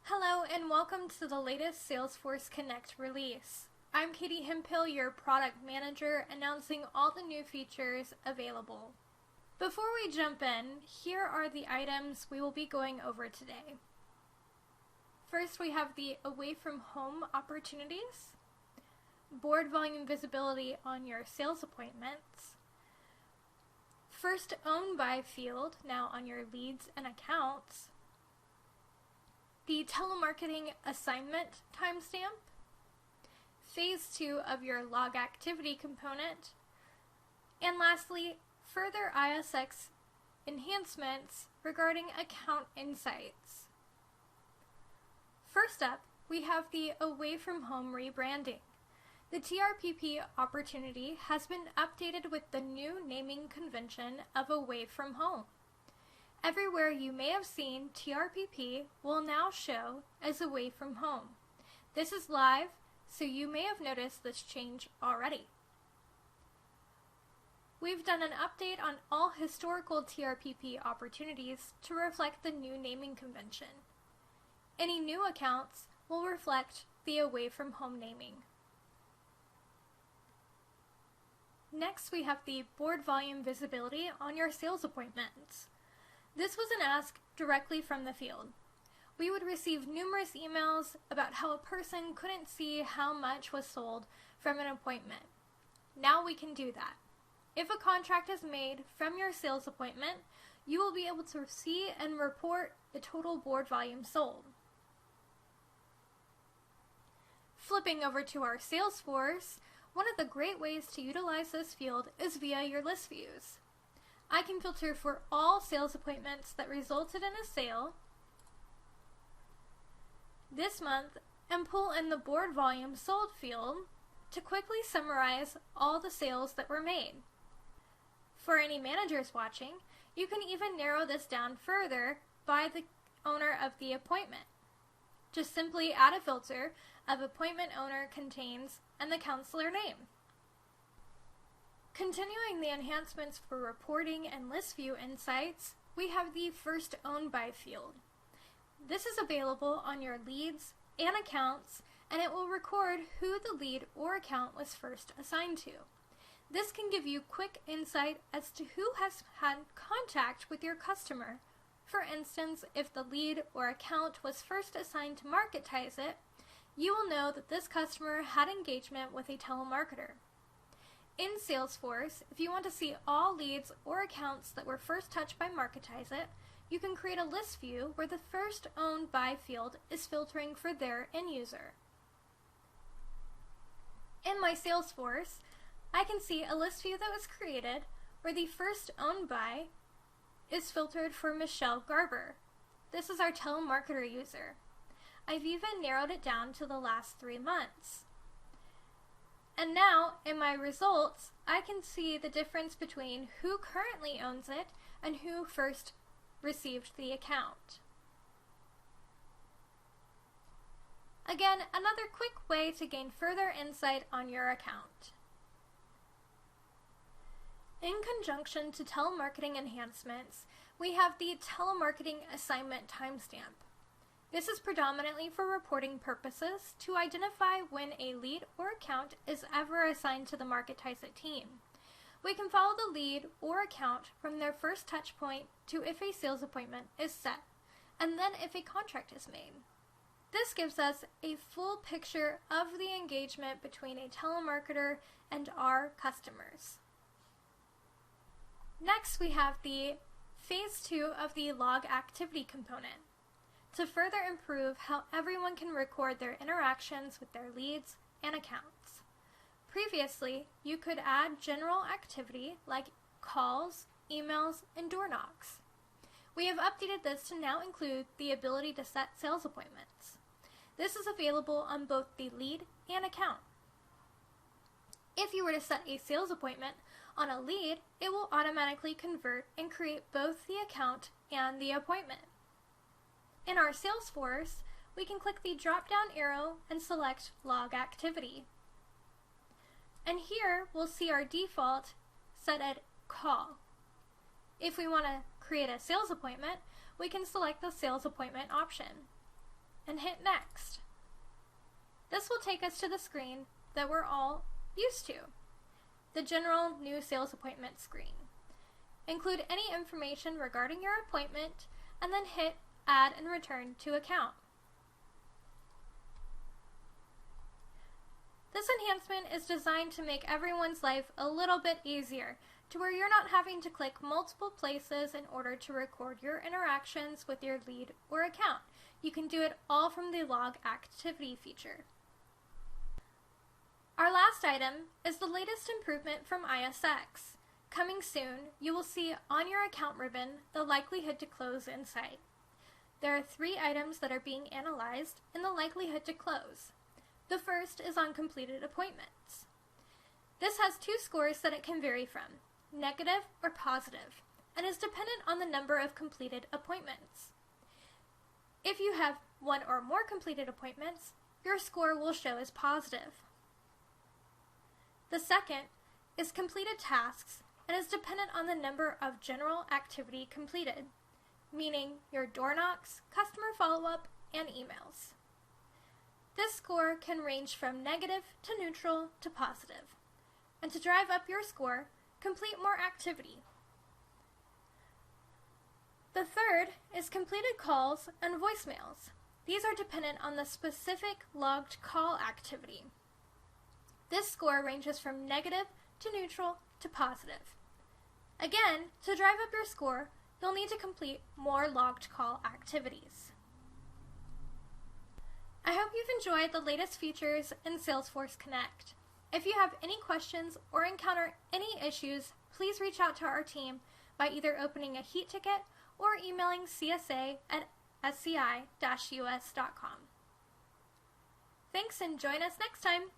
Hello and welcome to the latest Salesforce Connect release. I'm Katie Hemphill, your product manager, announcing all the new features available. Before we jump in, here are the items we will be going over today. First, we have the away from home opportunities, board volume visibility on your sales appointments, first owned by field now on your leads and accounts, the Telemarketing Assignment timestamp, Phase 2 of your log activity component, and lastly, further ISX enhancements regarding account insights. First up, we have the away from home rebranding. The TRPP opportunity has been updated with the new naming convention of away from home. Everywhere you may have seen TRPP will now show as away from home. This is live, so you may have noticed this change already. We've done an update on all historical TRPP opportunities to reflect the new naming convention. Any new accounts will reflect the away from home naming. Next, we have the board volume visibility on your sales appointments. This was an ask directly from the field. We would receive numerous emails about how a person couldn't see how much was sold from an appointment. Now we can do that. If a contract is made from your sales appointment, you will be able to see and report the total board volume sold. Flipping over to our Salesforce, one of the great ways to utilize this field is via your list views. I can filter for all sales appointments that resulted in a sale this month and pull in the board volume sold field to quickly summarize all the sales that were made. For any managers watching, you can even narrow this down further by the owner of the appointment. Just simply add a filter of appointment owner contains and the counselor name. Continuing the enhancements for reporting and list view insights, we have the first owned by field. This is available on your leads and accounts, and it will record who the lead or account was first assigned to. This can give you quick insight as to who has had contact with your customer. For instance, if the lead or account was first assigned to marketize it, you will know that this customer had engagement with a telemarketer. In Salesforce, if you want to see all leads or accounts that were first touched by Marketize It, you can create a list view where the first owned by field is filtering for their end user. In my Salesforce, I can see a list view that was created where the first owned by is filtered for Michelle Garber. This is our telemarketer user. I've even narrowed it down to the last 3 months. And now, in my results, I can see the difference between who currently owns it and who first received the account. Again, another quick way to gain further insight on your account. In conjunction to telemarketing enhancements, we have the Telemarketing Assignment timestamp. This is predominantly for reporting purposes to identify when a lead or account is ever assigned to the Marketize It team. We can follow the lead or account from their first touch point to if a sales appointment is set, and then if a contract is made. This gives us a full picture of the engagement between a telemarketer and our customers. Next, we have the Phase 2 of the log activity component, to further improve how everyone can record their interactions with their leads and accounts. Previously, you could add general activity like calls, emails, and door knocks. We have updated this to now include the ability to set sales appointments. This is available on both the lead and account. If you were to set a sales appointment on a lead, it will automatically convert and create both the account and the appointment. In our Salesforce, we can click the drop-down arrow and select Log Activity. And here we'll see our default set at Call. If we want to create a sales appointment, we can select the Sales Appointment option. and hit Next. This will take us to the screen that we're all used to, the general new sales appointment screen. Include any information regarding your appointment and then hit Add and Return to Account. This enhancement is designed to make everyone's life a little bit easier, to where you're not having to click multiple places in order to record your interactions with your lead or account. You can do it all from the Log Activity feature. Our last item is the latest improvement from ISX. Coming soon, you will see on your account ribbon the likelihood to close insight. There are 3 items that are being analyzed in the likelihood to close. The first is on completed appointments. This has 2 scores that it can vary from, negative or positive, and is dependent on the number of completed appointments. If you have 1 or more completed appointments, your score will show as positive. The second is completed tasks and is dependent on the number of general activity completed, meaning your door knocks, customer follow-up, and emails. This score can range from negative to neutral to positive. And to drive up your score, complete more activity. The third is completed calls and voicemails. These are dependent on the specific logged call activity. This score ranges from negative to neutral to positive. Again, to drive up your score, you'll need to complete more logged call activities. I hope you've enjoyed the latest features in Salesforce Connect. If you have any questions or encounter any issues, please reach out to our team by either opening a heat ticket or emailing csa@sci-us.com. Thanks, and join us next time!